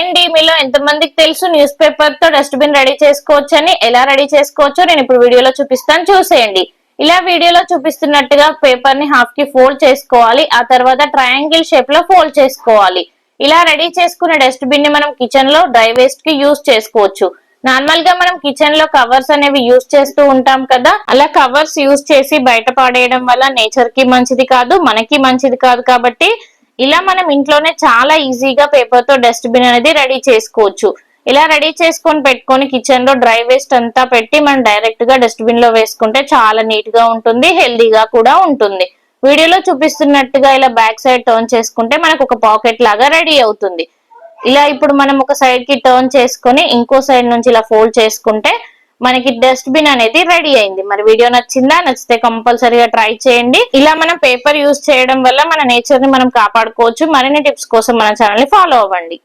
అండి, మీలో ఎంతమందికి తెలుసు న్యూస్ పేపర్ తో డస్ట్బిన్ రెడీ చేసుకోవచ్చు అని? ఎలా రెడీ చేసుకోవచ్చో నేను ఇప్పుడు వీడియోలో చూపిస్తాను, చూసేయండి. ఇలా వీడియోలో చూపిస్తున్నట్టుగా పేపర్ ని హాఫ్ కి ఫోల్డ్ చేసుకోవాలి. ఆ తర్వాత ట్రయాంగిల్ షేప్ లో ఫోల్డ్ చేసుకోవాలి. ఇలా రెడీ చేసుకున్న డస్ట్బిన్ ని మనం కిచెన్ లో డ్రై వేస్ట్ కి యూజ్ చేసుకోవచ్చు. నార్మల్ గా మనం కిచెన్ లో కవర్స్ అనేవి యూజ్ చేస్తూ ఉంటాం కదా, అలా కవర్స్ యూజ్ చేసి బయట పాడేయడం వల్ల నేచర్ కి మంచిది కాదు, మనకి మంచిది కాదు. కాబట్టి ఇలా మనం ఇంట్లోనే చాలా ఈజీగా పేపర్ తో డస్ట్బిన్ అనేది రెడీ చేసుకోవచ్చు. ఇలా రెడీ చేసుకొని పెట్టుకొని కిచెన్ లో డ్రై వేస్ట్ అంతా పెట్టి మనం డైరెక్ట్ గా డస్ట్బిన్ లో వేసుకుంటే చాలా నీట్ గా ఉంటుంది, హెల్దీగా కూడా ఉంటుంది. వీడియోలో చూపిస్తున్నట్టుగా ఇలా బ్యాక్ సైడ్ టర్న్ చేసుకుంటే మనకు ఒక పాకెట్ లాగా రెడీ అవుతుంది. ఇలా ఇప్పుడు మనం ఒక సైడ్ కి టర్న్ చేసుకొని ఇంకో సైడ్ నుంచి ఇలా ఫోల్డ్ చేసుకుంటే మనకి డస్ట్బిన్ అనేది రెడీ అయింది. మరి వీడియో నచ్చిందా? నచ్చితే కంపల్సరీగా ట్రై చేయండి. ఇలా మనం పేపర్ యూజ్ చేయడం వల్ల మన నేచర్ ని మనం కాపాడుకోవచ్చు. మరిన్ని టిప్స్ కోసం మన ఛానల్ ని ఫాలో అవ్వండి.